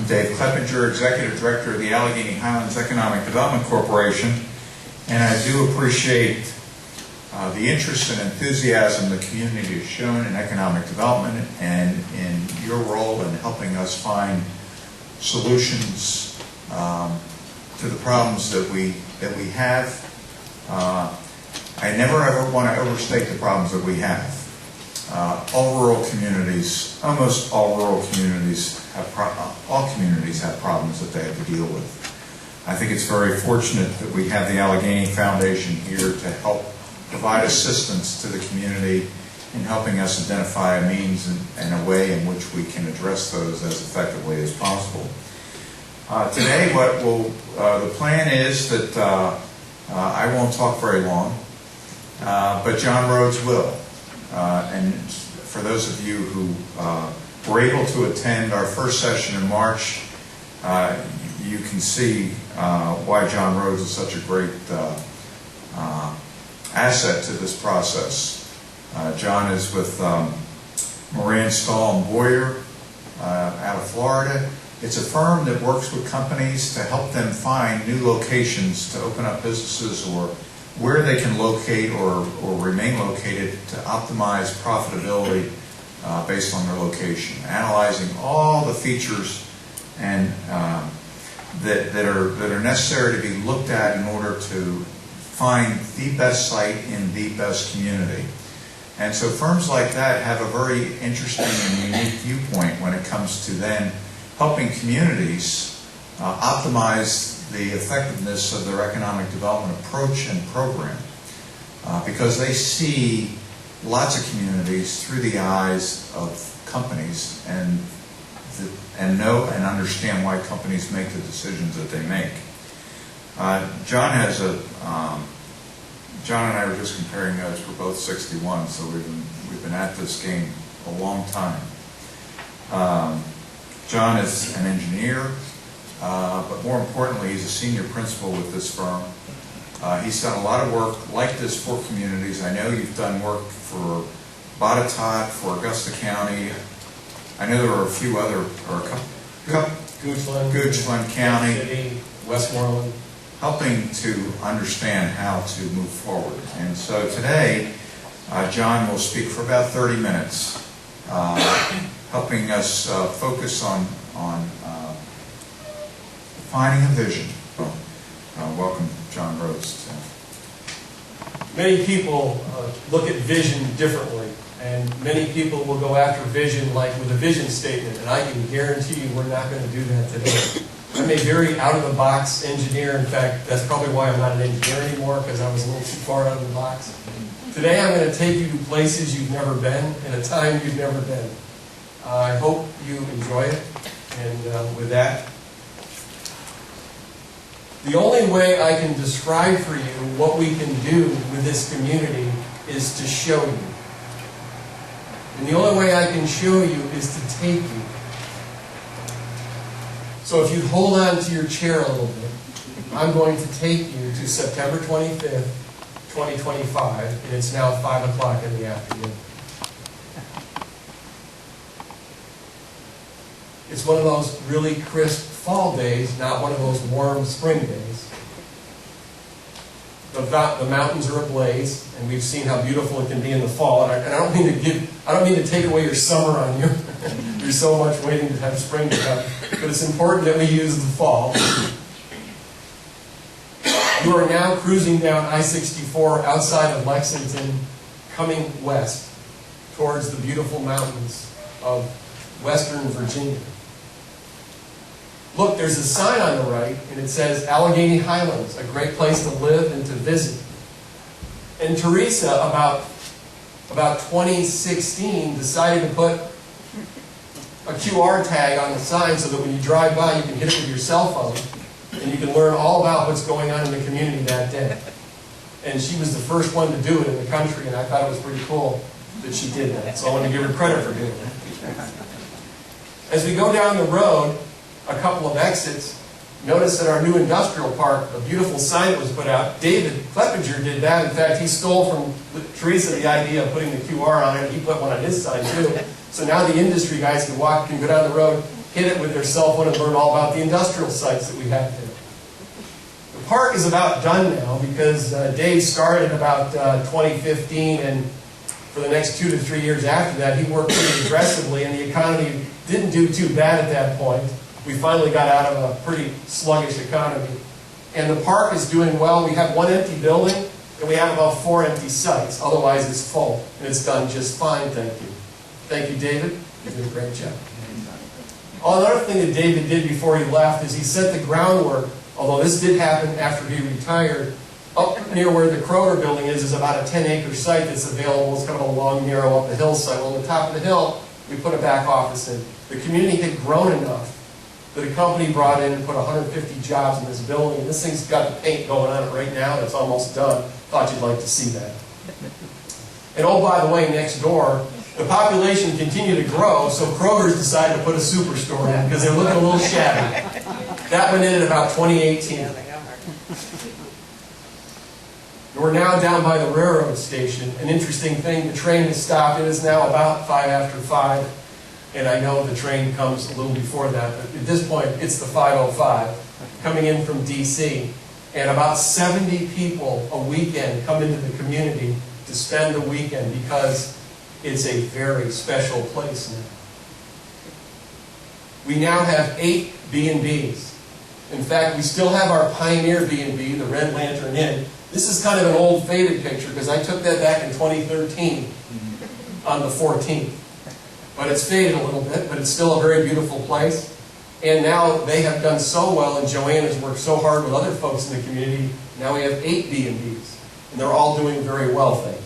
I'm Dave Kleppinger, Executive Director of the Alleghany Highlands Economic Development Corporation, and I do appreciate the interest and enthusiasm the community has shown in economic development and in your role in helping us find solutions to the problems that we have. I never ever want to overstate the problems that we have. All rural communities, almost all rural communities, all communities have problems that they have to deal with. I think it's very fortunate that we have the Alleghany Foundation here to help provide assistance to the community in helping us identify a means and a way in which we can address those as effectively as possible. Today, the plan is that I won't talk very long, but John Rhodes will. And for those of you who were able to attend our first session in March, you can see why John Rhodes is such a great asset to this process. John is with Moran, Stahl & Boyer out of Florida. It's a firm that works with companies to help them find new locations to open up businesses or where they can locate or remain located to optimize profitability based on their location, analyzing all the features and that are necessary to be looked at in order to find the best site in the best community. And so firms like that have a very interesting and unique viewpoint when it comes to then helping communities optimize the effectiveness of their economic development approach and program, because they see lots of communities through the eyes of companies and know and understand why companies make the decisions that they make. John and I were just comparing notes. We're both 61, so we've been at this game a long time. John is an engineer, but more importantly, he's a senior principal with this firm. He's done a lot of work like this for communities. I know you've done work for Botetourt, for Augusta County. I know there are a few other, or a couple, Goochland County, City, Westmoreland, helping to understand how to move forward. And so today, John will speak for about 30 minutes, helping us focus on finding a vision. Welcome, John Rhodes. Many people look at vision differently, and many people will go after vision like with a vision statement, and I can guarantee you we're not going to do that today. I'm a very out-of-the-box engineer. In fact, that's probably why I'm not an engineer anymore, because I was a little too far out of the box. Today I'm going to take you to places you've never been, in a time you've never been. I hope you enjoy it, and with that, the only way I can describe for you what we can do with this community is to show you. And the only way I can show you is to take you. So if you hold on to your chair a little bit, I'm going to take you to September 25th, 2025, and it's now 5 o'clock in the afternoon. It's one of those really crisp fall days, not one of those warm spring days. The mountains are ablaze, and we've seen how beautiful it can be in the fall. And I don't mean to take away your summer on you. There's so much waiting to have spring to come, but it's important that we use the fall. You are now cruising down I-64 outside of Lexington, coming west towards the beautiful mountains of western Virginia. Look, there's a sign on the right, and it says Alleghany Highlands, a great place to live and to visit. And Teresa, about 2016, decided to put a QR tag on the sign so that when you drive by, you can hit it with your cell phone, and you can learn all about what's going on in the community that day. And she was the first one to do it in the country, and I thought it was pretty cool that she did that. So I want to give her credit for doing that. As we go down the road, a couple of exits, notice that our new industrial park, a beautiful sign that was put out. David Kleppinger did that. In fact, he stole from Teresa the idea of putting the QR on it. He put one on his sign too. So now the industry guys can go down the road hit it with their cell phone and learn all about the industrial sites that we have there. The park is about done now because Dave started about 2015, and for the next 2 to 3 years after that, he worked pretty aggressively, and the economy didn't do too bad at that point. We finally got out of a pretty sluggish economy. And the park is doing well. We have 1 empty building, and we have about 4 empty sites. Otherwise, it's full, and it's done just fine, thank you. Thank you, David. You did a great job. Oh, another thing that David did before he left is he set the groundwork, although this did happen after he retired. Up near where the Kroger building is about a 10-acre site that's available. It's kind of a long, narrow up the hillside. Well, on the top of the hill, we put a back office in. The community had grown enough that a company brought in and put 150 jobs in this building. This thing's got the paint going on it right now, and it's almost done. Thought you'd like to see that. And oh, by the way, next door, the population continued to grow, so Kroger's decided to put a superstore in because they're looking a little shabby. That went in at about 2018. We're now down by the railroad station. An interesting thing, the train has stopped. It is now about 5 after 5, and I know the train comes a little before that, but at this point, it's the 5:05 coming in from DC, and about 70 people a weekend come into the community to spend the weekend because it's a very special place now. We now have 8 B&Bs. In fact, we still have our Pioneer B&B, the Red Lantern Inn. This is kind of an old faded picture because I took that back in 2013 on the 14th. But it's faded a little bit, but it's still a very beautiful place. And now they have done so well, and Joanne has worked so hard with other folks in the community. Now we have 8 B&Bs, and they're all doing very well, thank you.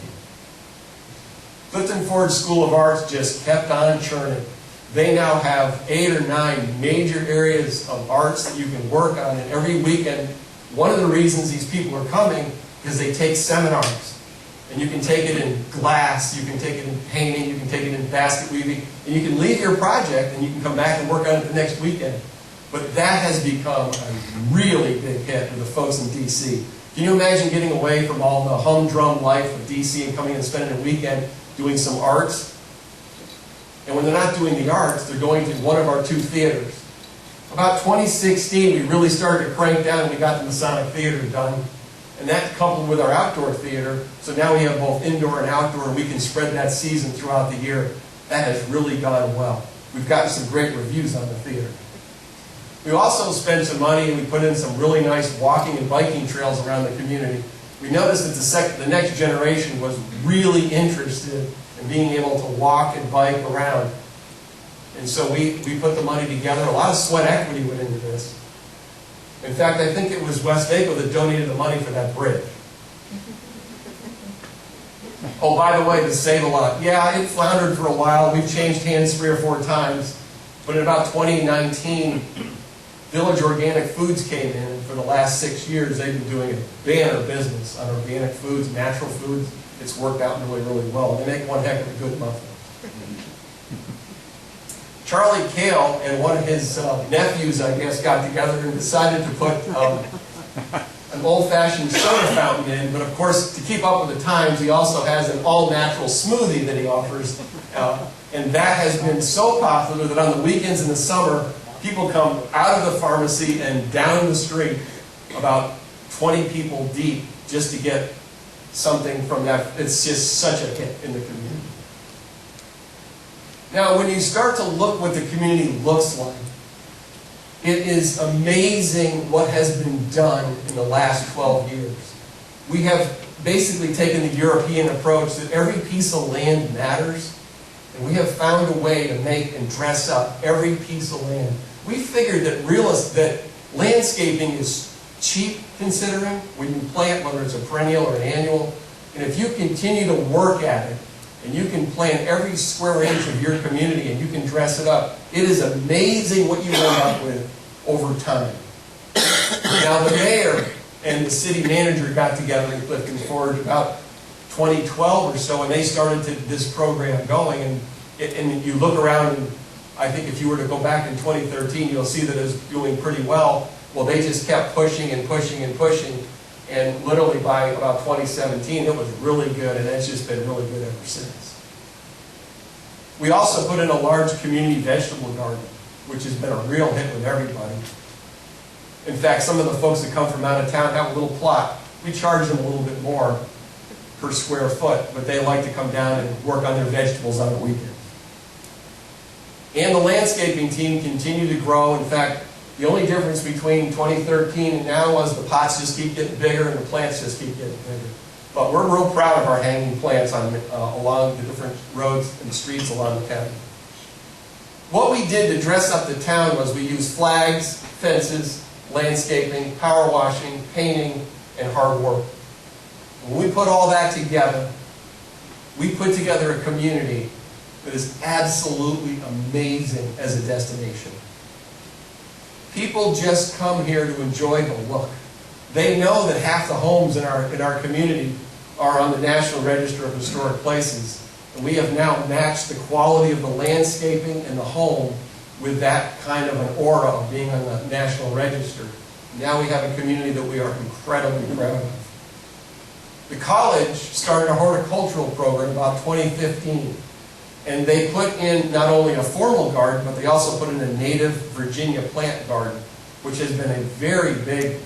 Clifton Ford School of Arts just kept on churning. They now have 8 or 9 major areas of arts that you can work on, and every weekend, one of the reasons these people are coming is they take seminars. And you can take it in glass, you can take it in painting, you can take it in basket weaving, and you can leave your project and you can come back and work on it the next weekend. But that has become a really big hit with the folks in DC. Can you imagine getting away from all the humdrum life of DC and coming and spending a weekend doing some arts? And when they're not doing the arts, they're going to one of our 2 theaters. About 2016, we really started to crank down and we got the Masonic Theater done. And that coupled with our outdoor theater, so now we have both indoor and outdoor, and we can spread that season throughout the year. That has really gone well. We've gotten some great reviews on the theater. We also spent some money and we put in some really nice walking and biking trails around the community. We noticed that the next generation was really interested in being able to walk and bike around. And so we put the money together. A lot of sweat equity went into this. In fact, I think it was West Vaco that donated the money for that bridge. Oh, by the way, to save a lot. Yeah, it floundered for a while. We've changed hands 3 or 4 times. But in about 2019, Village Organic Foods came in, and for the last 6 years, they've been doing a banner business on organic foods, natural foods. It's worked out really, really well. They make one heck of a good muffin. Charlie Kale and one of his nephews, I guess, got together and decided to put an old-fashioned soda fountain in, but of course, to keep up with the times, he also has an all-natural smoothie that he offers, and that has been so popular that on the weekends in the summer, people come out of the pharmacy and down the street, about 20 people deep, just to get something from that. It's just such a hit in the community. Now, when you start to look what the community looks like, it is amazing what has been done in the last 12 years. We have basically taken the European approach that every piece of land matters, and we have found a way to make and dress up every piece of land. We figured that landscaping is cheap considering when you plant, whether it's a perennial or an annual, and if you continue to work at it, and you can plan every square inch of your community and you can dress it up, it is amazing what you end up with over time. Now, the mayor and the city manager got together in Clifton Forge about 2012 or so, and they started this program going, and you look around, and I think if you were to go back in 2013, you'll see that it's doing pretty well. Well, they just kept pushing and pushing and pushing, and literally by about 2017, it was really good, and it's just been really good ever since. We also put in a large community vegetable garden. which has been a real hit with everybody. In fact, some of the folks that come from out of town have a little plot. We charge them a little bit more per square foot, but they like to come down and work on their vegetables on the weekend. And the landscaping team continued to grow. In fact, the only difference between 2013 and now was the pots just keep getting bigger and the plants just keep getting bigger. But we're real proud of our hanging plants along the different roads and streets along the county. What we did to dress up the town was we used flags, fences, landscaping, power washing, painting, and hard work. When we put all that together, we put together a community that is absolutely amazing as a destination. People just come here to enjoy the look. They know that half the homes in our community are on the National Register of Historic Places. And we have now matched the quality of the landscaping and the home with that kind of an aura of being on the National Register. Now we have a community that we are incredibly proud of. The college started a horticultural program about 2015. And they put in not only a formal garden, but they also put in a native Virginia plant garden, which has been a very big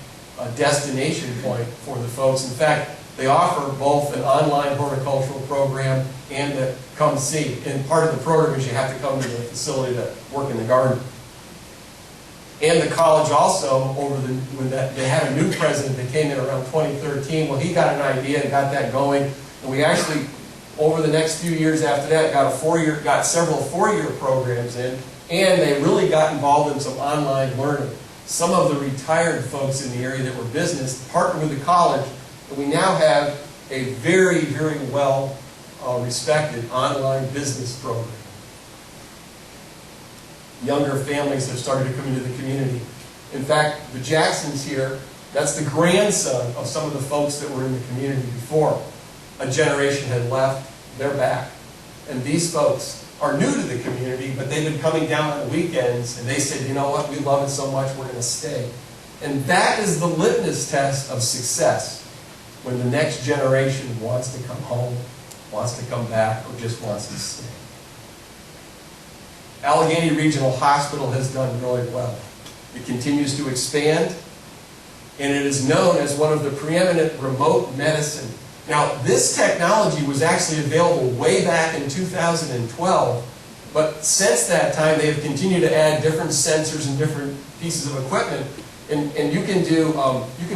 destination point for the folks. In fact, they offer both an online horticultural program and a come see. And part of the program is you have to come to the facility to work in the garden. And the college also, they had a new president that came in around 2013. Well, he got an idea and got that going. And we actually, over the next few years after that, got several four-year programs in, and they really got involved in some online learning. Some of the retired folks in the area that were business partnered with the college, and we now have a very, very well respected online business program. Younger families have started to come into the community. In fact, the Jacksons here, that's the grandson of some of the folks that were in the community before. A generation had left. They're back. And these folks are new to the community, but they've been coming down on the weekends, and they said, you know what, we love it so much, we're going to stay. And that is the litmus test of success, when the next generation wants to come home, wants to come back, or just wants to stay. Alleghany Regional Hospital has done really well. It continues to expand, and it is known as one of the preeminent remote medicine. Now, this technology was actually available way back in 2012, but since that time they have continued to add different sensors and different pieces of equipment. And you can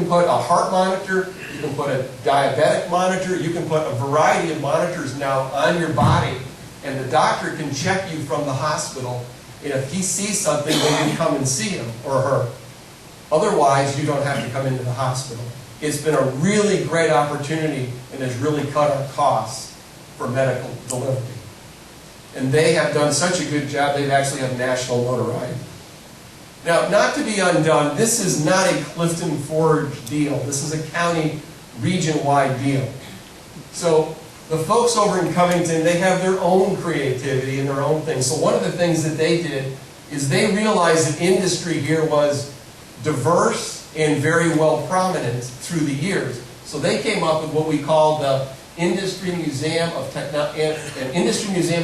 put a heart monitor, you can put a diabetic monitor, you can put a variety of monitors now on your body, and the doctor can check you from the hospital. And if he sees something, then you come and see him or her. Otherwise, you don't have to come into the hospital. It's been a really great opportunity and has really cut our costs for medical delivery. And they have done such a good job, they've actually have national notoriety. Now, not to be undone, this is not a Clifton Forge deal. This is a county region-wide deal. So the folks over in Covington, they have their own creativity and their own things. So one of the things that they did is they realized that industry here was diverse and very well prominent through the years. So they came up with what we call the Industry Museum and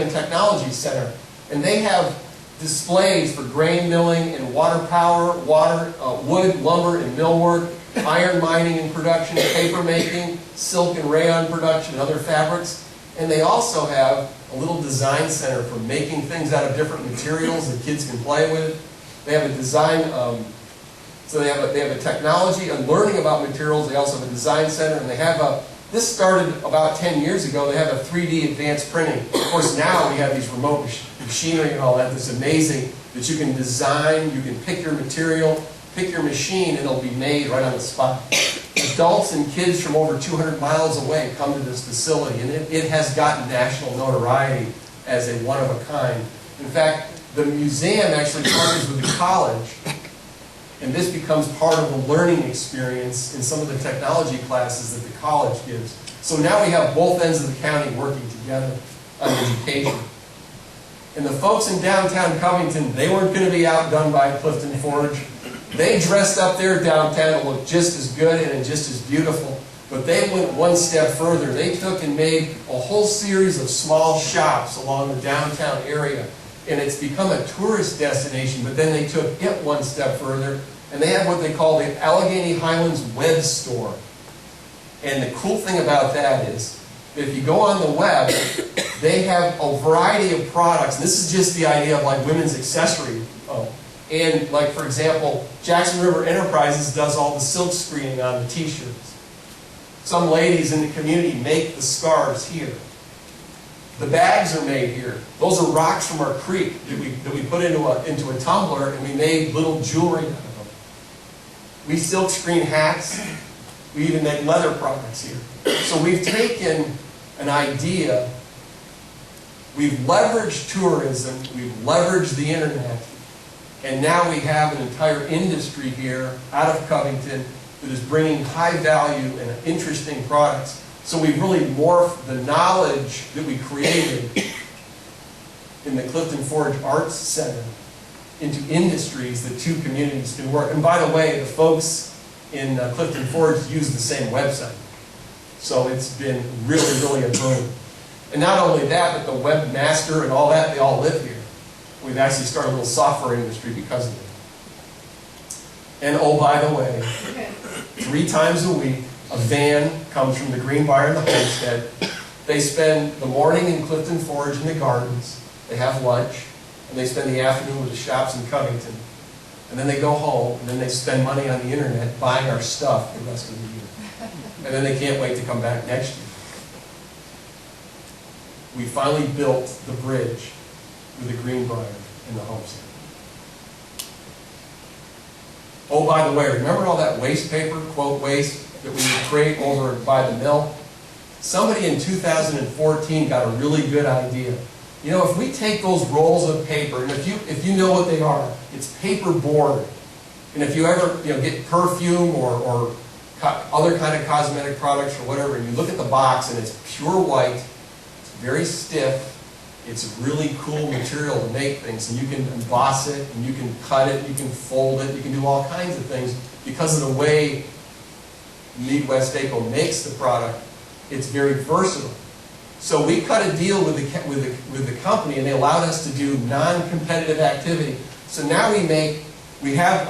Technology Center. And they have displays for grain milling and water power, wood, lumber, and millwork, iron mining and production, paper making, silk and rayon production, and other fabrics. And they also have a little design center for making things out of different materials that kids can play with. They have a design, so they have a technology and learning about materials. They also have a design center, and they have this started about 10 years ago. They have a 3D advanced printing. Of course, now we have these remote machinery and all that. That's amazing that you can design, you can pick your material, pick your machine, and it'll be made right on the spot. Adults and kids from over 200 miles away come to this facility, and it has gotten national notoriety as a one-of-a-kind. In fact, the museum actually partners with the college, and this becomes part of the learning experience in some of the technology classes that the college gives. So now we have both ends of the county working together on education. And the folks in downtown Covington, they weren't going to be outdone by Clifton Forge. They dressed up their downtown to look just as good and just as beautiful. But they went one step further. They took and made a whole series of small shops along the downtown area. and it's become a tourist destination, but then they took it one step further, and they have what they call the Alleghany Highlands web store. And the cool thing about that is, if you go on the web, they have a variety of products. And this is just the idea of like women's accessory. And like, for example, Jackson River Enterprises does all the silk screening on the t-shirts. Some ladies in the community make the scarves here. The bags are made here. Those are rocks from our creek that we put into a tumbler, and we made little jewelry out of them. We silk screen hats. We even make leather products here. So we've taken an idea, we've leveraged tourism, we've leveraged the internet, and now we have an entire industry here out of Covington that is bringing high value and interesting products. So we've really morphed the knowledge that we created in the Clifton Forge Arts Center into industries that two communities can work. And by the way, the folks in Clifton Forge use the same website. So it's been really, really a boom. And not only that, but the webmaster and all that, they all live here. We've actually started a little software industry because of it. And oh, by the way, 3 times a week, a van comes from the Greenbrier and the Homestead. They spend the morning in Clifton Forge in the gardens. They have lunch, and they spend the afternoon with the shops in Covington. And then they go home, and then they spend money on the internet buying our stuff the rest of the year. And then they can't wait to come back next year. We finally built the bridge with the Greenbrier and the Homestead. Oh, by the way, remember all that waste paper, quote waste, that we would create over by the mill? Somebody in 2014 got a really good idea. You know, if we take those rolls of paper, and if you know what they are, it's paper board. And if you ever get perfume or other kind of cosmetic products or whatever, and you look at the box and it's pure white, it's very stiff, it's really cool material to make things, and you can emboss it, and you can cut it, you can fold it, you can do all kinds of things because of the way Midwest-ACO makes the product. It's very versatile. So we cut a deal with the company, and they allowed us to do non-competitive activity. So now we have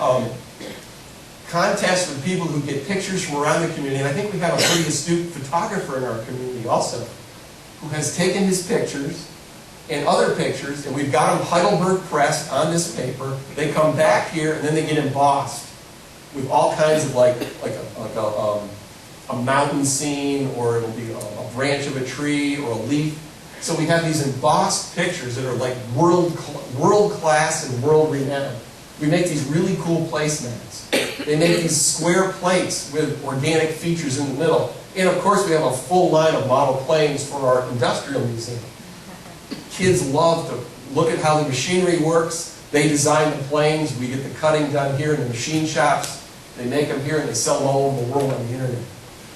contests with people who get pictures from around the community, and I think we have a pretty astute photographer in our community also, who has taken his pictures and other pictures, and we've got them Heidelberg pressed on this paper. They come back here, and then they get embossed with all kinds of like a mountain scene, or it'll be a branch of a tree or a leaf. So we have these embossed pictures that are like world class and world renowned. We make these really cool placemats. They make these square plates with organic features in the middle. And of course we have a full line of model planes for our industrial museum. Kids love to look at how the machinery works. They design the planes. We get the cutting done here in the machine shops. They make them here and they sell them all over the world on the internet.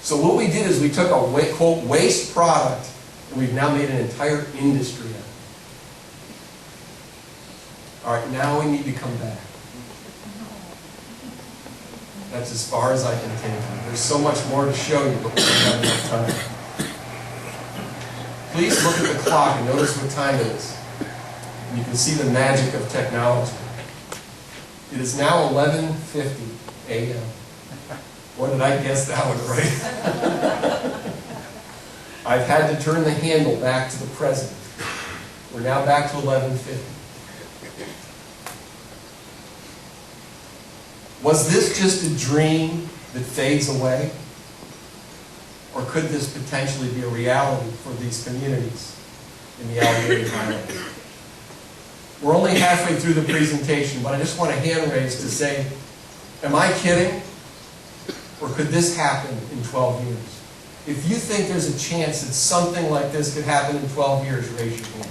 So what we did is we took a quote waste product and we've now made an entire industry of it. All right, now we need to come back. That's as far as I can take you. There's so much more to show you, but we don't have enough time. Please look at the clock and notice what time it is. And you can see the magic of technology. It is now 11:50 a.m. What did I guess that one right? I've had to turn the handle back to the present. We're now back to 11:50. Was this just a dream that fades away? Or could this potentially be a reality for these communities in the Alleghany Highlands? We're only halfway through the presentation, but I just want a hand raise to say, am I kidding? Or could this happen in 12 years? If you think there's a chance that something like this could happen in 12 years, raise your hand.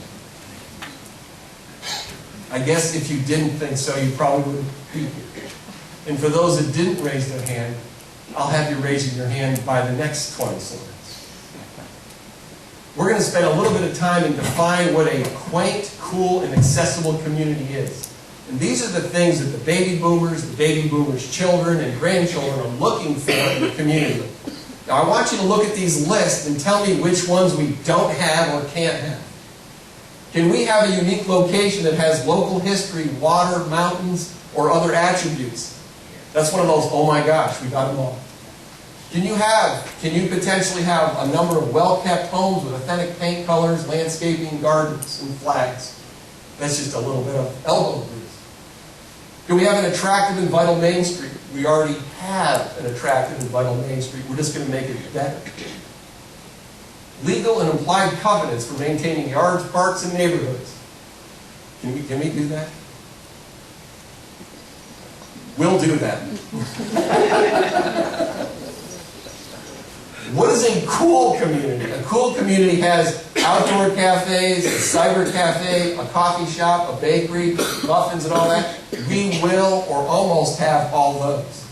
I guess if you didn't think so, you probably wouldn't be here. And for those that didn't raise their hand, I'll have you raising your hand by the next 20 slides. We're going to spend a little bit of time and define what a quaint, cool, and accessible community is. And these are the things that the baby boomers' children and grandchildren are looking for in the community. Now I want you to look at these lists and tell me which ones we don't have or can't have. Can we have a unique location that has local history, water, mountains, or other attributes? That's one of those, oh my gosh, we got them all. Can you potentially have a number of well-kept homes with authentic paint colors, landscaping, gardens, and flags? That's just a little bit of elbow grease. Can we have an attractive and vital Main Street? We already have an attractive and vital Main Street. We're just going to make it better. Legal and implied covenants for maintaining yards, parks, and neighborhoods. Can we do that? We'll do that. What is a cool community? A cool community has outdoor cafes, a cyber cafe, a coffee shop, a bakery, muffins and all that. We will or almost have all those.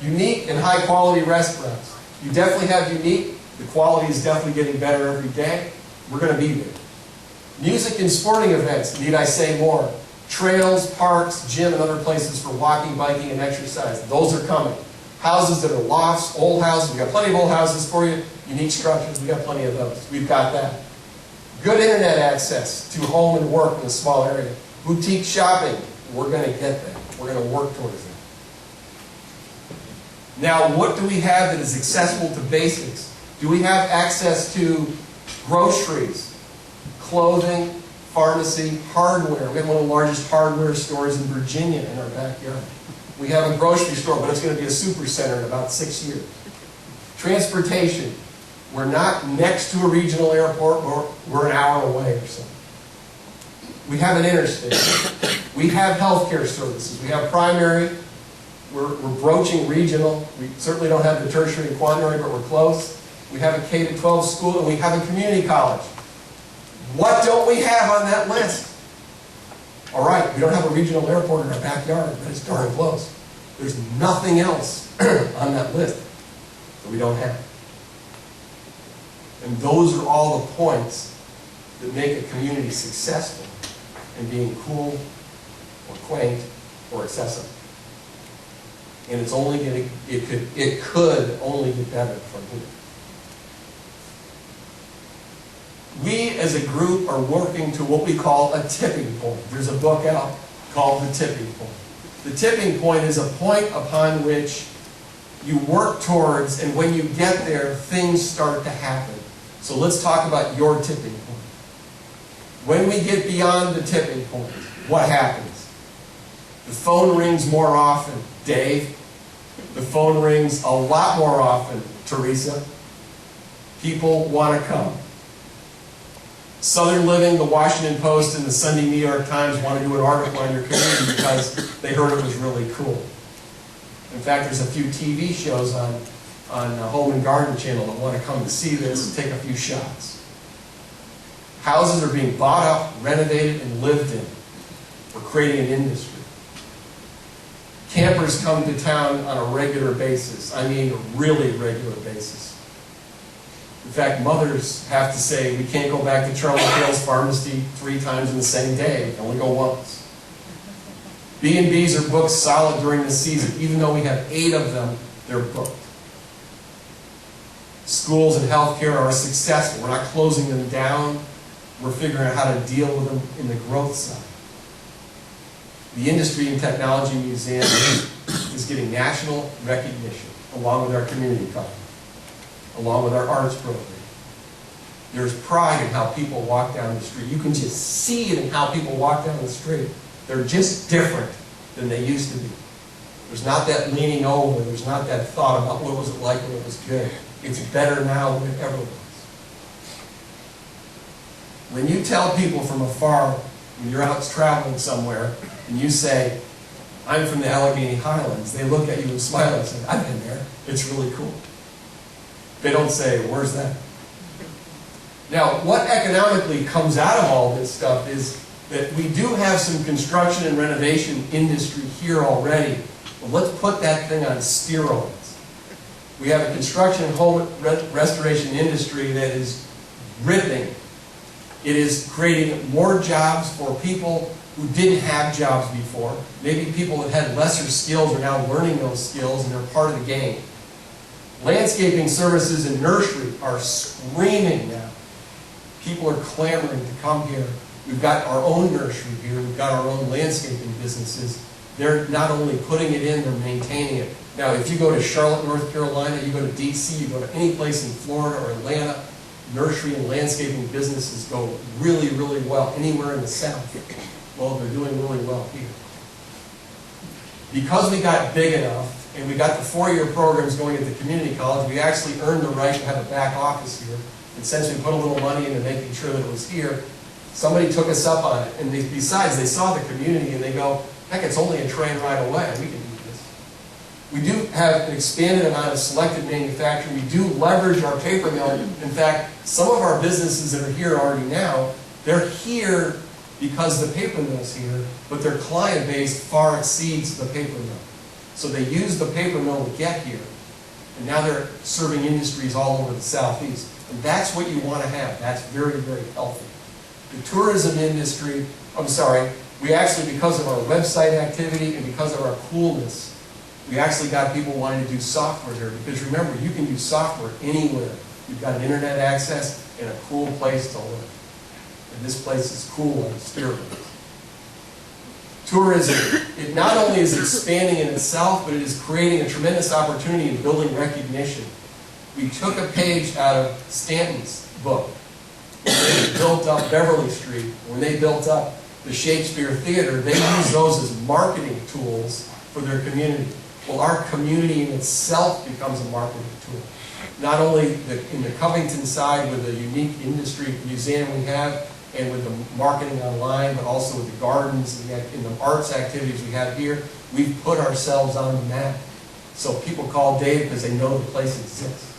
Unique and high quality restaurants. You definitely have unique. The quality is definitely getting better every day. We're going to be there. Music and sporting events. Need I say more? Trails, parks, gym, and other places for walking, biking, and exercise. Those are coming. Houses that are lofts, old houses. We've got plenty of old houses for you. Unique structures. We've got plenty of those. We've got that. Good internet access to home and work in a small area. Boutique shopping. We're going to get that. We're going to work towards that. Now, what do we have that is accessible to basics? Do we have access to groceries, clothing, pharmacy, hardware? We have one of the largest hardware stores in Virginia in our backyard. We have a grocery store, but it's going to be a super center in about 6 years. Transportation. We're not next to a regional airport, or we're an hour away or so. We have an interstate. We have healthcare services. We have primary. We're broaching regional. We certainly don't have the tertiary and quaternary, but we're close. We have a K-12 school, and we have a community college. What don't we have on that list? All right, we don't have a regional airport in our backyard, but it's darn close. There's nothing else on that list that we don't have. And those are all the points that make a community successful in being cool or quaint or accessible. And it's only getting, it could only get better from here. We as a group are working to what we call a tipping point. There's a book out called The Tipping Point. The tipping point is a point upon which you work towards, and when you get there, things start to happen. So let's talk about your tipping point. When we get beyond the tipping point, what happens? The phone rings more often, Dave. The phone rings a lot more often, Teresa. People want to come. Southern Living, the Washington Post, and the Sunday New York Times want to do an article on your community because they heard it was really cool. In fact, there's a few TV shows on Home and Garden Channel that want to come to see this and take a few shots. Houses are being bought up, renovated, and lived in. We're creating an industry. Campers come to town on a regular basis. I mean, a really regular basis. In fact, mothers have to say, we can't go back to Charlie Hale's pharmacy 3 times in the same day. We can only go once. B&Bs are booked solid during the season. Even though we have 8 of them, they're booked. Schools and healthcare are successful. We're not closing them down. We're figuring out how to deal with them in the growth side. The Industry and Technology Museum is getting national recognition, along with our community college, along with our arts program. There's pride in how people walk down the street. You can just see it in how people walk down the street. They're just different than they used to be. There's not that leaning over. There's not that thought about what was it like when it was good. It's better now than it ever was. When you tell people from afar, when you're out traveling somewhere, and you say, I'm from the Alleghany Highlands, they look at you and smile and say, I've been there. It's really cool. They don't say, where's that? Now, what economically comes out of all this stuff is that we do have some construction and renovation industry here already. But let's put that thing on steroids. We have a construction and home restoration industry that is ripping. It is creating more jobs for people who didn't have jobs before. Maybe people that had lesser skills are now learning those skills and they're part of the game. Landscaping services and nursery are screaming now. People are clamoring to come here. We've got our own nursery here. We've got our own landscaping businesses. They're not only putting it in, they're maintaining it. Now, if you go to Charlotte, North Carolina, you go to DC, you go to any place in Florida or Atlanta, nursery and landscaping businesses go really, really well. Anywhere in the South, well, they're doing really well here. Because we got big enough, and we got the 4-year programs going at the community college, we actually earned the right to have a back office here. And since we put a little money into making sure that it was here, somebody took us up on it. And besides, they saw the community and they go, heck, it's only a train ride away. We can do this. We do have an expanded amount of selected manufacturing. We do leverage our paper mill. In fact, some of our businesses that are here already now, they're here because the paper mill's here, but their client base far exceeds the paper mill. So they use the paper mill to get here. And now they're serving industries all over the Southeast. And that's what you want to have. That's very, very healthy. The tourism industry, we actually, because of our website activity and because of our coolness, we actually got people wanting to do software here. Because remember, you can do software anywhere. You've got an internet access and a cool place to live. And this place is cool on steroids. Tourism, it not only is expanding in itself, but it is creating a tremendous opportunity in building recognition. We took a page out of Stanton's book. When they built up Beverly Street, when they built up the Shakespeare Theater, they used those as marketing tools for their community. Well, our community in itself becomes a marketing tool. Not only in the Covington side with the unique industry museum we have, and with the marketing online, but also with the gardens and the arts activities we have here, we've put ourselves on the map. So people call Dave because they know the place exists.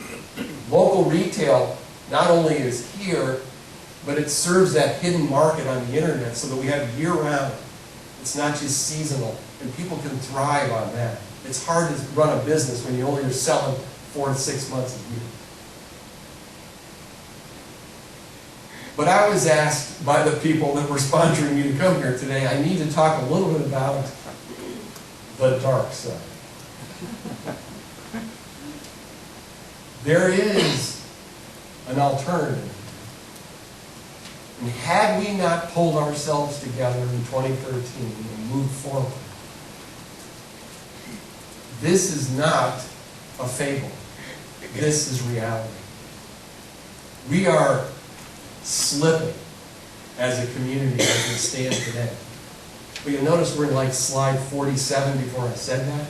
Local retail not only is here, but it serves that hidden market on the internet so that we have year-round. It's not just seasonal, and people can thrive on that. It's hard to run a business when you only are selling 4 to 6 months a year. But I was asked by the people that were sponsoring me to come here today, I need to talk a little bit about the dark side. There is an alternative. And had we not pulled ourselves together in 2013 and moved forward, this is not a fable. This is reality. We are slipping as a community as we stand today. But you'll notice we're in like slide 47 before I said that,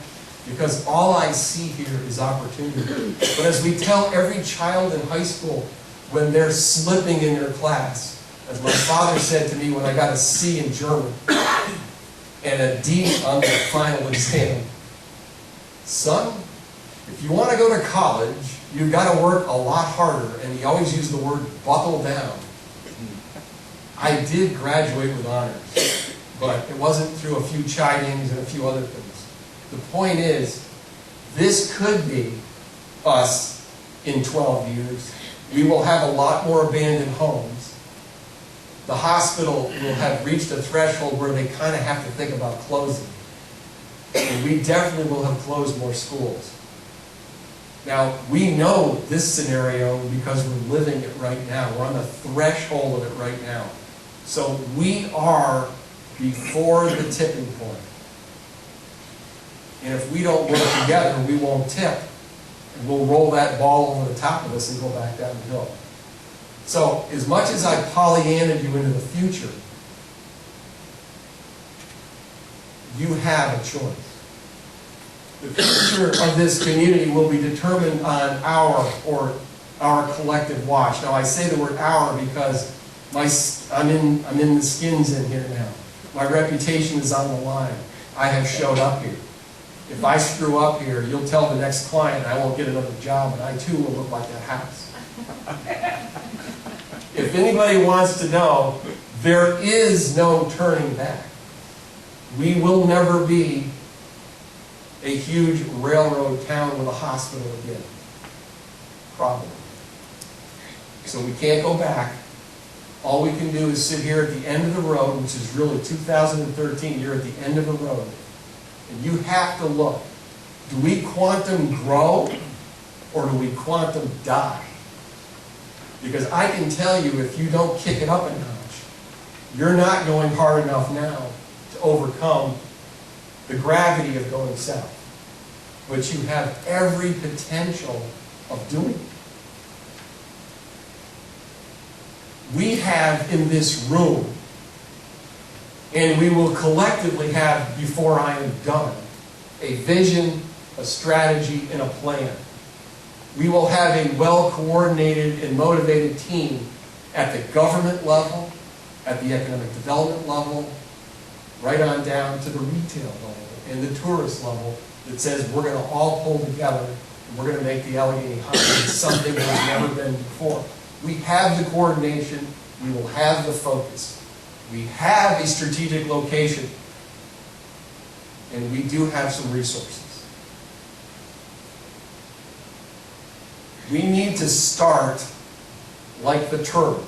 because all I see here is opportunity. But as we tell every child in high school when they're slipping in their class, as my father said to me when I got a C in German and a D on the final exam, son, if you want to go to college, you've got to work a lot harder. And he always used the word buckle down. I did graduate with honors, but it wasn't through a few chidings and a few other things. The point is, this could be us in 12 years. We will have a lot more abandoned homes. The hospital will have reached a threshold where they kind of have to think about closing. And we definitely will have closed more schools. Now, we know this scenario because we're living it right now. We're on the threshold of it right now. So we are before the tipping point. And if we don't work together, we won't tip. And we'll roll that ball over the top of us and go back down the hill. So, as much as I Pollyannaed you into the future, you have a choice. The future of this community will be determined on our collective watch. Now, I say the word "our" because I'm in the skins in here now. My reputation is on the line. I have showed up here. If I screw up here, you'll tell the next client I won't get another job, and I too will look like that house. If anybody wants to know, there is no turning back. We will never be a huge railroad town with a hospital again. Probably. So we can't go back. All we can do is sit here at the end of the road, which is really 2013. You're at the end of the road. And you have to look. Do we quantum grow or do we quantum die? Because I can tell you, if you don't kick it up a notch, you're not going hard enough now to overcome the gravity of going south. But you have every potential of doing it. We have in this room, and we will collectively have before I am done, a vision, a strategy, and a plan. We will have a well-coordinated and motivated team at the government level, at the economic development level, right on down to the retail level and the tourist level that says we're going to all pull together and we're going to make the Alleghany Highlands something that has never been before. We have the coordination, we will have the focus. We have a strategic location, and we do have some resources. We need to start like the turtle,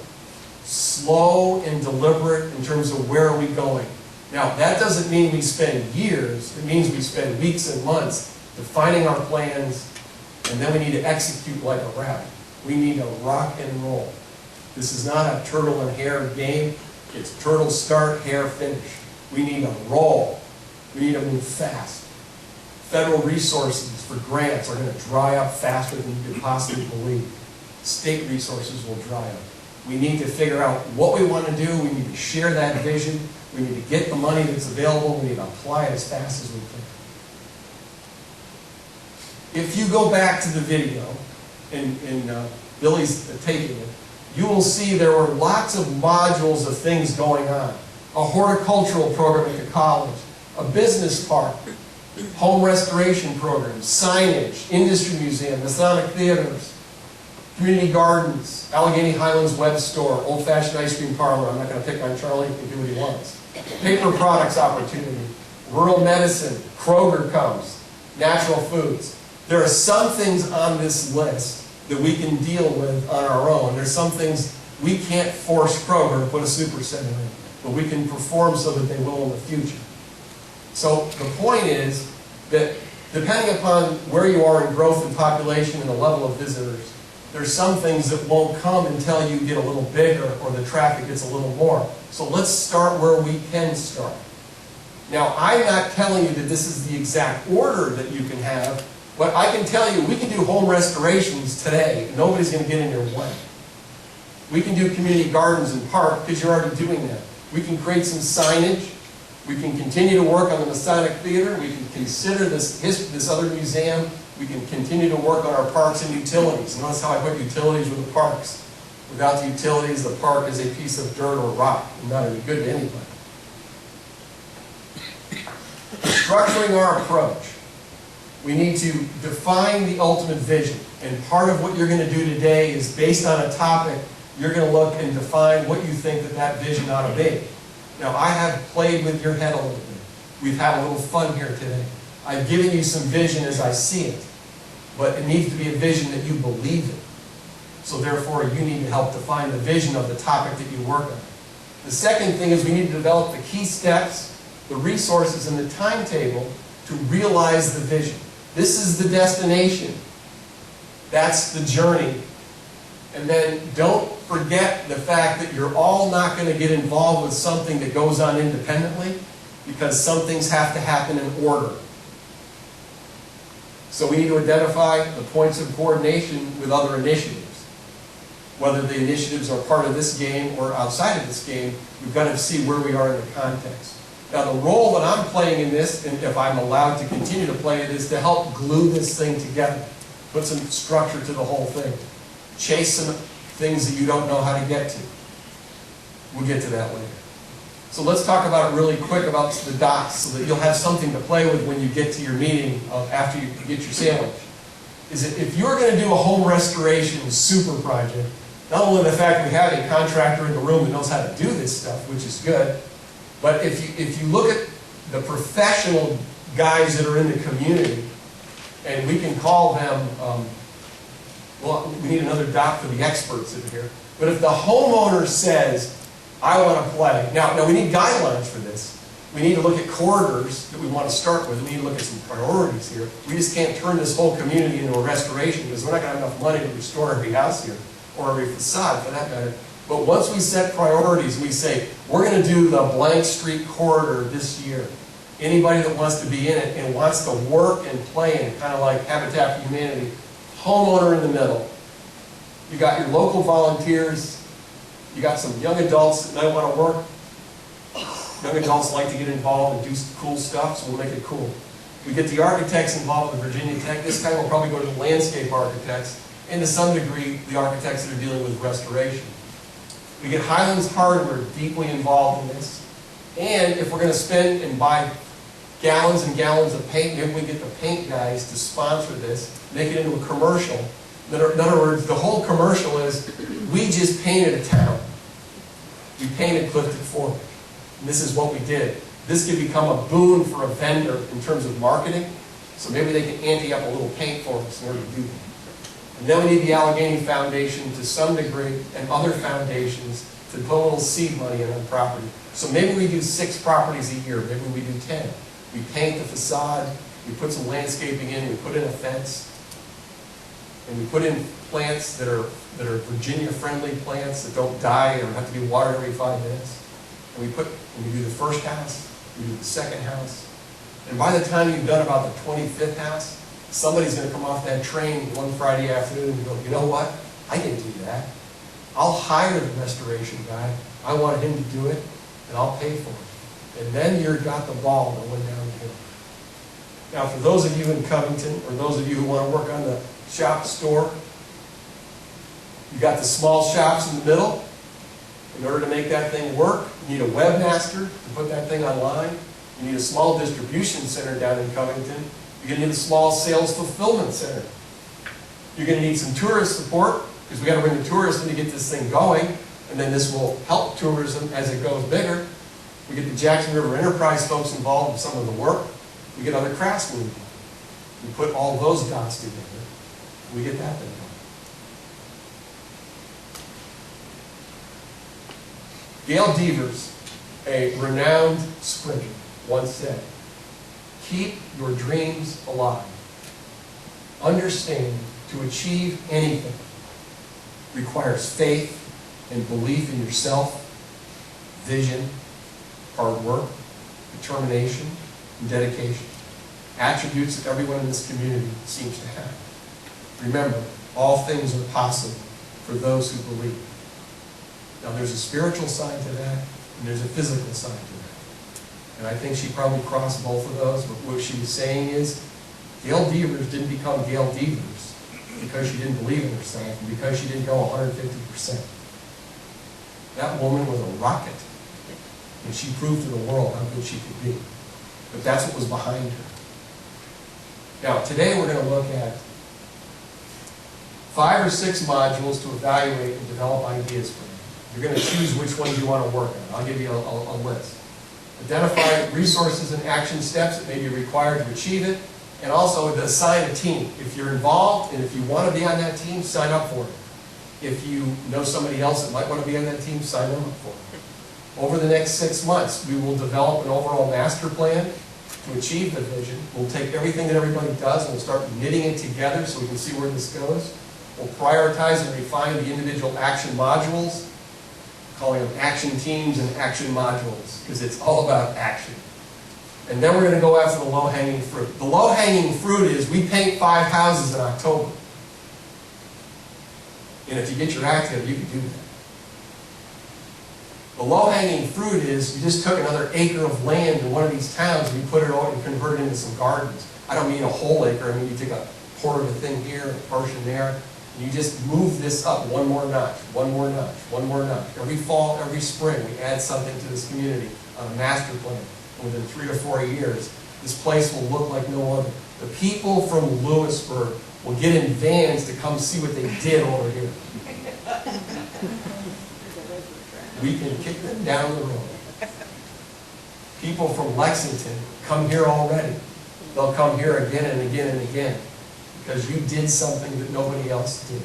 slow and deliberate in terms of where are we going. Now, that doesn't mean we spend years. It means we spend weeks and months defining our plans, and then we need to execute like a rabbit. We need to rock and roll. This is not a turtle and hare game. It's turtle start, hare finish. We need to roll. We need to move fast. Federal resources for grants are going to dry up faster than you could possibly believe. State resources will dry up. We need to figure out what we want to do. We need to share that vision. We need to get the money that's available. We need to apply it as fast as we can. If you go back to the video, and Billy's taking it, you will see there were lots of modules of things going on. A horticultural program at the college, a business park, home restoration programs, signage, industry museum, Masonic theaters, community gardens, Alleghany Highlands web store, old-fashioned ice cream parlor. I'm not going to pick on Charlie, he can do what he wants. Paper products opportunity, rural medicine, Kroger comes, natural foods. There are some things on this list that we can deal with on our own. There's some things we can't force Kroger to put a super center in, but we can perform so that they will in the future. So the point is that depending upon where you are in growth and population and the level of visitors, there's some things that won't come until you get a little bigger or the traffic gets a little more. So let's start where we can start. Now, I'm not telling you that this is the exact order that you can have, but I can tell you we can do home restorations today. Nobody's going to get in your way. We can do community gardens and park because you're already doing that. We can create some signage. We can continue to work on the Masonic Theater. We can consider this other museum. We can continue to work on our parks and utilities. Notice how I put utilities with the parks. Without the utilities, the park is a piece of dirt or rock and not any good to anybody. Structuring our approach. We need to define the ultimate vision. And part of what you're going to do today is based on a topic, you're going to look and define what you think that vision ought to be. Now, I have played with your head a little bit. We've had a little fun here today. I've given you some vision as I see it, but it needs to be a vision that you believe in. So therefore, you need to help define the vision of the topic that you work on. The second thing is we need to develop the key steps, the resources, and the timetable to realize the vision. This is the destination. That's the journey. And then don't forget the fact that you're all not going to get involved with something that goes on independently, because some things have to happen in order. So we need to identify the points of coordination with other initiatives. Whether the initiatives are part of this game or outside of this game, we've got to see where we are in the context. Now, the role that I'm playing in this, and if I'm allowed to continue to play it, is to help glue this thing together, put some structure to the whole thing, chase some things that you don't know how to get to. We'll get to that later. So let's talk about it really quick about the dots so that you'll have something to play with when you get to your meeting after you get your sandwich. Is that if you're going to do a home restoration super project, not only the fact we have a contractor in the room that knows how to do this stuff, which is good, but if you look at the professional guys that are in the community, and we can call them, well, we need another dot for the experts in here, but if the homeowner says, I want to play, now we need guidelines for this. We need to look at corridors that we want to start with. We need to look at some priorities here. We just can't turn this whole community into a restoration because we're not going to have enough money to restore every house here. or every facade for that matter. But once we set priorities, we say, we're going to do the blank street corridor this year. Anybody that wants to be in it and wants to work and play in it, kind of like Habitat for Humanity, homeowner in the middle. You got your local volunteers, you got some young adults that might want to work. Young adults like to get involved and do cool stuff, so we'll make it cool. We get the architects involved with Virginia Tech. This time we'll probably go to the landscape architects, and to some degree, the architects that are dealing with restoration. We get Highlands Hardware deeply involved in this. And if we're going to spend and buy gallons and gallons of paint, maybe we get the paint guys to sponsor this, make it into a commercial. In other words, the whole commercial is, we just painted a town. We painted Clifton Fork. And this is what we did. This could become a boon for a vendor in terms of marketing. So maybe they can ante up a little paint for us in order to do that. And then we need the Alleghany Foundation to some degree, and other foundations, to put a little seed money in on property. So maybe we do 6 properties a year, maybe we do 10. We paint the facade, we put some landscaping in, we put in a fence, and we put in plants that are Virginia-friendly plants that don't die or have to be watered every 5 minutes. And we do the first house, we do the second house. And by the time you've done about the 25th house, somebody's going to come off that train one Friday afternoon and go, you know what? I can do that. I'll hire the restoration guy. I want him to do it, and I'll pay for it. And then you've got the ball going downhill. Now, for those of you in Covington, or those of you who want to work on the shop store, you've got the small shops in the middle. In order to make that thing work, you need a webmaster to put that thing online. You need a small distribution center down in Covington. You're going to need a small sales fulfillment center. You're going to need some tourist support, because we've got to bring the tourists in to get this thing going, and then this will help tourism as it goes bigger. We get the Jackson River Enterprise folks involved in some of the work. We get other craftsmen involved. We put all those dots together. We get that thing going. Gail Devers, a renowned sprinter, once said, "Keep your dreams alive. Understand, to achieve anything requires faith and belief in yourself, vision, hard work, determination, and dedication. Attributes that everyone in this community seems to have. Remember, all things are possible for those who believe." Now, there's a spiritual side to that, and there's a physical side to that. And I think she probably crossed both of those, but what she was saying is, Gail Devers didn't become Gail Devers because she didn't believe in herself and because she didn't go 150%. That woman was a rocket, and she proved to the world how good she could be. But that's what was behind her. Now, today we're going to look at 5 or 6 modules to evaluate and develop ideas for you. You're going to choose which one you want to work on. I'll give you a list. Identify resources and action steps that may be required to achieve it, and also to assign a team. If you're involved and if you want to be on that team, sign up for it. If you know somebody else that might want to be on that team, sign them up for it. Over the next 6 months, we will develop an overall master plan to achieve the vision. We'll take everything that everybody does and we'll start knitting it together so we can see where this goes. We'll prioritize and refine the individual action modules, calling them action teams and action modules, because it's all about action. And then we're going to go after the low-hanging fruit. The low-hanging fruit is we paint 5 houses in October. And if you get your act together, you can do that. The low-hanging fruit is you just took another acre of land in one of these towns and you put it out and converted it into some gardens. I don't mean a whole acre. I mean you take a quarter of a thing here, a portion there, and you just move this up one more notch, one more notch, one more notch. Every fall, every spring, we add something to this community on a master plan. And within 3 to 4 years, this place will look like no other. The people from Lewisburg will get in vans to come see what they did over here. We can kick them down the road. People from Lexington come here already. They'll come here again and again and again because you did something that nobody else did.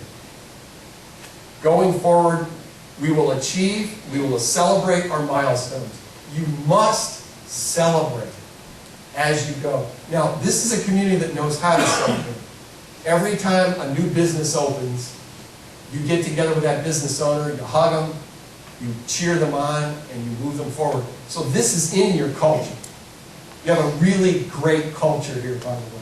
Going forward, we will achieve, we will celebrate our milestones. You must celebrate as you go. Now, this is a community that knows how to celebrate. Every time a new business opens, You get together with that business owner, you hug them, you cheer them on, and you move them forward. So this is in your culture. You have a really great culture here, by the way.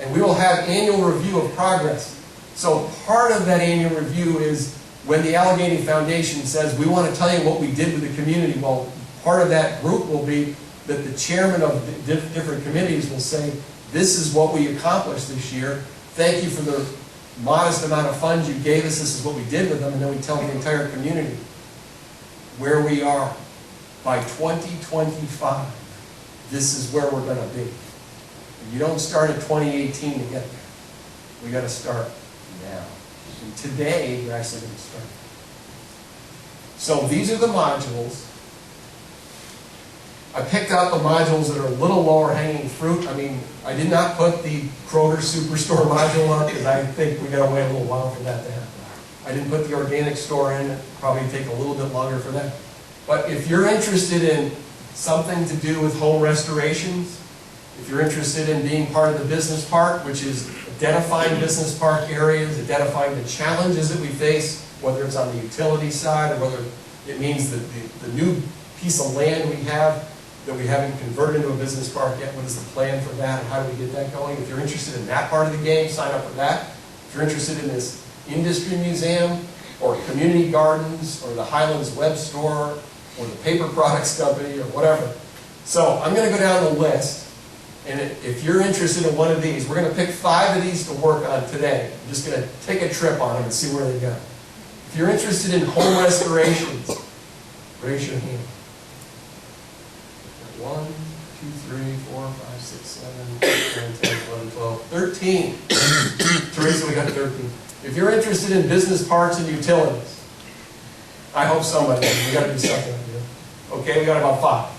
And we will have annual review of progress. So part of that annual review is when the Alleghany Foundation says, we want to tell you what we did with the community. Well, part of that group will be that the chairman of the different committees will say, this is what we accomplished this year. Thank you for the modest amount of funds you gave us. This is what we did with them. And then we tell the entire community where we are. By 2025, this is where we're going to be. And you don't start at 2018 to get there. We got to start now. And today, we're actually going to start. So these are the modules. I picked out the modules that are a little lower hanging fruit. I mean, I did not put the Kroger Superstore module on because I think we got to wait a little while for that to happen. I didn't put the organic store in. It'll probably take a little bit longer for that. But if you're interested in something to do with home restorations, if you're interested in being part of the business park, which is identifying business park areas, identifying the challenges that we face, whether it's on the utility side or whether it means that the new piece of land we have that we haven't converted into a business park yet, what is the plan for that and how do we get that going? If you're interested in that part of the game, sign up for that. If you're interested in this industry museum or community gardens or the Highlands web store or the paper products company or whatever. So I'm going to go down the list, and if you're interested in one of these, we're going to pick 5 of these to work on today. I'm just going to take a trip on them and see where they go. If you're interested in home restorations, raise your hand. 1, 2, 3, 4, 5, 6, 7, 8, 9, 10, 11, 12, 13. Teresa, we got 13. If you're interested in business parks and utilities, I hope somebody, we got to do something up here. Okay, we got about 5.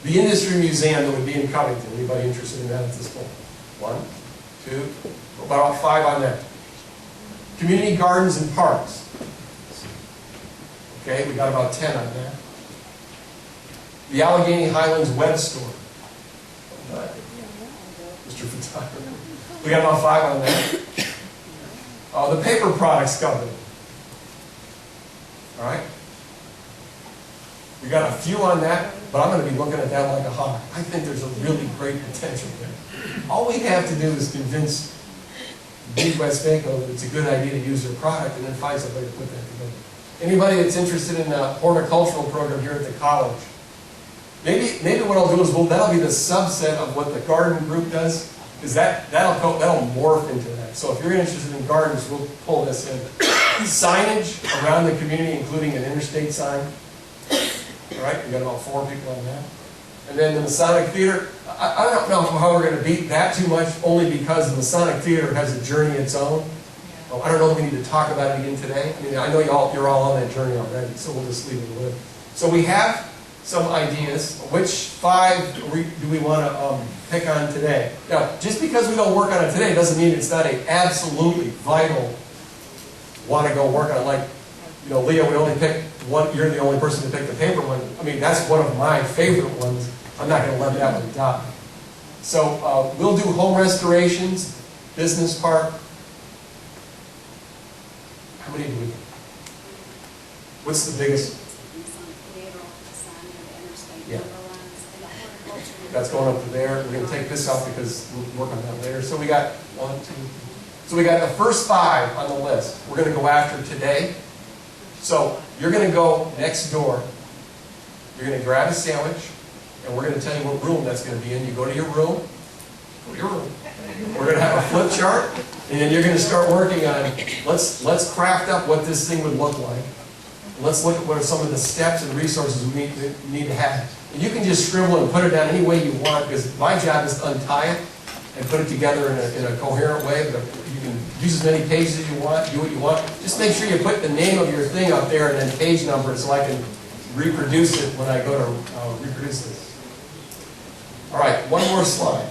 The industry museum that would be in Covington. Anybody interested in that at this point? 1, 2, about 5 on that. Community gardens and parks. Okay, we got about 10 on that. The Alleghany Highlands web store. Mr. Photographer. We got about 5 on that. The paper products company. All right. We got a few on that, but I'm going to be looking at that like a hawk. I think there's a really great potential there. All we have to do is convince Midwest Banco that it's a good idea to use their product and then find somebody to put that together. Anybody that's interested in the horticultural program here at the college, maybe what I'll do is that'll be the subset of what the garden group does, because that'll morph into that. So if you're interested in gardens, we'll pull this in. Signage around the community, including an interstate sign. All right, we got about 4 people on that. And then the Masonic Theater, I don't know how we're going to beat that too much, only because the Masonic Theater has a journey of its own. I don't know if we need to talk about it again today. I mean, I know you're all on that journey already, so we'll just leave it alone. So we have some ideas. Which 5 do we want to pick on today? Now, just because we don't work on it today doesn't mean it's not a absolutely vital want to go work on it. Like, Leah, we only picked one. You're the only person to pick the paper one. I mean, that's one of my favorite ones. I'm not going to let that one die. So we'll do home restorations, business park. How many do we get? What's the biggest? Yeah. That's going up to there. We're going to take this out because we'll work on that later. So we got 1, 2. So we got the first 5 on the list. We're going to go after today. So you're going to go next door. You're going to grab a sandwich, and we're going to tell you what room that's going to be in. You go to your room. Go to your room. We're going to have a flip chart, and then you're going to start working on, let's craft up what this thing would look like. Let's look at what are some of the steps and resources we need to have. And you can just scribble and put it down any way you want, because my job is to untie it and put it together in a coherent way. But you can use as many pages as you want, do what you want. Just make sure you put the name of your thing up there and then page number so I can reproduce it when I go to reproduce this. All right, one more slide.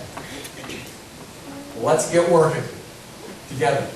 Let's get working together.